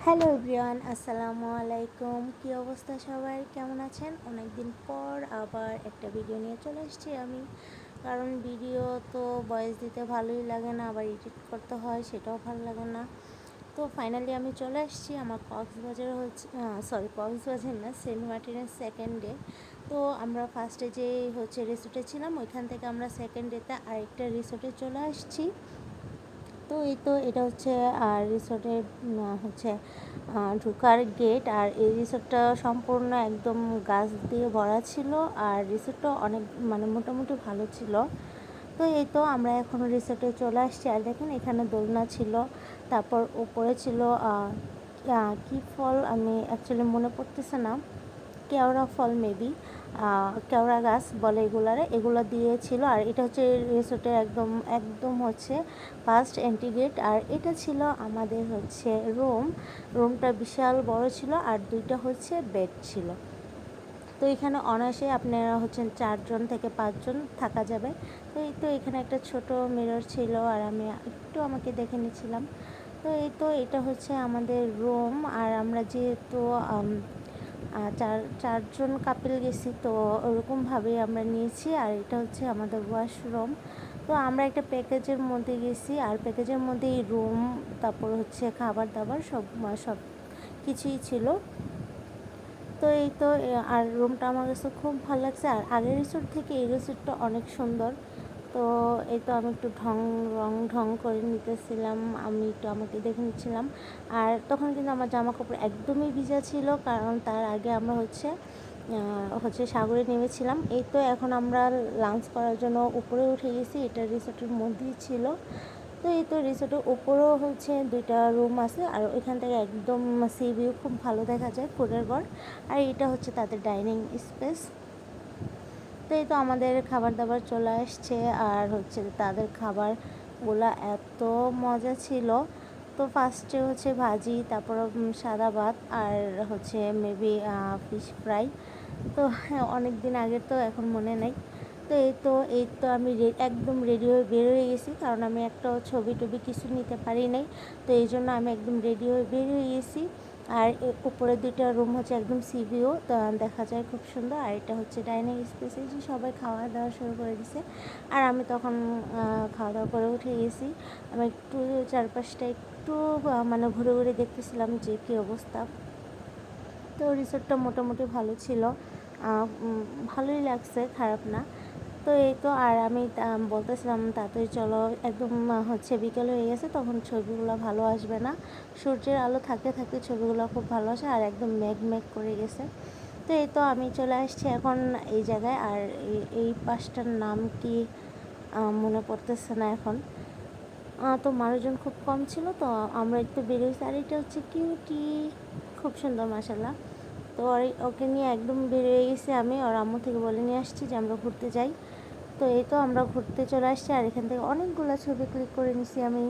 Hello everyone, আসসালামু আলাইকুম। কী অবস্থা সবাই, কেমন আছেন? অনেক দিন পর আবার একটা ভিডিও নিয়ে চলে এসেছি আমি। কারণ ভিডিও তো ভয়েস দিতে ভালোই লাগে না, আবার এডিট করতে হয়, সেটাও ভালো লাগে না। তো ফাইনালি আমি চলে এসেছি আমার কক্সবাজার কক্সবাজার না, সেন্ট মার্টিনের সেকেন্ড ডে। তো আমরা ফার্স্টে যে রিসোর্টে ছিলাম, ওইখান থেকে আমরা সেকেন্ড ডেতে আরেকটা রিসোর্টে চলে আসছি। তো এই তো এটা হচ্ছে রিসোর্টের হচ্ছে ঢোকার গেট। আর এই রিসোর্টটা সম্পূর্ণ একদম গাছ দিয়ে ভরা ছিল, আর রিসোর্টটা অনেক মোটামুটি ভালো ছিল। তো এই তো আমরা এখন রিসোর্টে চলে আসছি। আর দেখুন এখানে দোলনা ছিল, তারপর উপরে ছিল কী ফল আমি অ্যাকচুয়ালি মনে পড়তেছে না, কেওড়া ফল মেবি, কেওড়া গাছ বলে এগুলো দিয়েছিল। আর এটা হচ্ছে রিসোর্টের একদম একদম হচ্ছে ফার্স্ট এন্ট্রি গেট। আর এটা ছিল আমাদের হচ্ছে রুমটা বিশাল বড় ছিল, আর দুইটা হচ্ছে বেড ছিল। তো এখানে অনায়াসে আপনারা হচ্ছেন 4 থেকে 5 জন থাকা যাবে। তো এই তো এখানে একটা ছোট মিরর ছিল, আর আমি একটু আমাকে দেখে নিচ্ছিলাম। তো এই তো এটা হচ্ছে আমাদের রুম। আর আমরা যেহেতু চারজন কাপল গেছি, তো ওরকমভাবেই আমরা নিয়েছি। আর এটা হচ্ছে আমাদের ওয়াশরুম। তো আমরা একটা প্যাকেজের মধ্যে গেছি, আর প্যাকেজের মধ্যেই রুম, তারপর হচ্ছে খাবার দাবার সব কিছুই ছিল। তো এই তো আর রুমটা আমার কাছে খুব ভালো লাগছে। আর আগের রিসোর্ট থেকে এই রিসোর্টটা অনেক সুন্দর। তো এই তো আমি একটু ঢং করে নিতেছিলাম, আমি একটু আমাকে দেখে নিচ্ছিলাম। আর তখন কিন্তু আমার জামা কাপড় একদমই ভিজা ছিল, কারণ তার আগে আমরা সাগরে নেমেছিলাম। এই তো এখন আমরা লাঞ্চ করার জন্য উপরে উঠে গেছি, এটা রিসোর্টের মধ্যেই ছিল। তো এই তো রিসোর্টের উপরেও হচ্ছে 2টা রুম আছে, আর ওইখান থেকে একদম সি ভিউ খুব ভালো দেখা যায় ফুলের ঘর। আর এটা হচ্ছে তাদের ডাইনিং স্পেস। তো এই তো আমাদের খাবার দাবার চলে আসছে, আর হচ্ছে তাদের খাবারগুলো এত মজা ছিল। তো ফার্স্টে হচ্ছে ভাজি, তারপর সাদা ভাত, আর হচ্ছে মেবি ফিশ ফ্রাই। তো অনেক দিন আগের, তো এখন মনে নেই। তো এই তো আমি একদম রেডি হয়ে বের হয়ে গেছি, কারণ আমি একটা ছবি টবি কিছু নিতে পারি নাই। তো এই জন্য আমি একদম রেডি হয়ে বের হয়ে গেছি। আর উপরে 2টা রুম হচ্ছে একদম সি ভিউ, দেখা যায় খুব সুন্দর। আর এটা হচ্ছে ডাইনিং স্পেসে যে সবাই খাওয়া দাওয়া শুরু করে দিছে। আর আমি তখন খাওয়া দাওয়া করে উঠে গেছি। আমি একটু চারপাশটা একটু ঘুরে ঘুরে দেখতেছিলাম যে কী অবস্থা। তো রিসোর্টটা মোটামুটি ভালো ছিল, ভালোই লাগছে, খারাপ না। তো এই তো আর আমি বলতেছিলাম তাড়াতাড়ি চলো, একদম বিকেল হয়ে গেছে, তখন ছবিগুলো ভালো আসবে না। সূর্যের আলো থাকতে থাকতে ছবিগুলো খুব ভালো আসে, আর একদম মেঘ করে গেছে। তো এই তো আমি চলে আসছি এখন এই জায়গায়। আর এই পাশটার নাম কি মনে পড়তেছে না এখন। তো মানুষজন খুব কম ছিল, তো আমরা একটু বেরিয়েছি। আর এটা হচ্ছে কিউটি, খুব সুন্দর মাশাল্লাহ। তো ওকে নিয়ে একদম বেরিয়ে গেছি আমি, আর আম্মু থেকে বলে নিয়ে আসছি যে আমরা ঘুরতে যাই। তো এই তো আমরা ঘুরতে চলে আসছি, আর এখান থেকে অনেকগুলো ছবি ক্লিক করে নিছি আমি।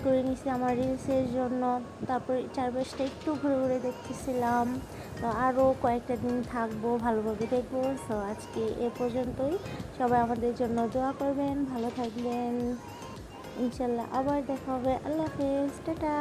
করে নিছি আমার রিলসের জন্য। তারপর চারপাশটা একটু ঘুরে ঘুরে দেখতেছিলাম। তো আরও কয়েকটা দিন থাকবো, ভালোভাবে দেখবো। সো আজকে এ পর্যন্তই। সবাই আমাদের জন্য দোয়া করবেন, ভালো থাকবেন। ইনশাল্লাহ আবার দেখা হবে। আল্লাহ হাফেজ, টাটা।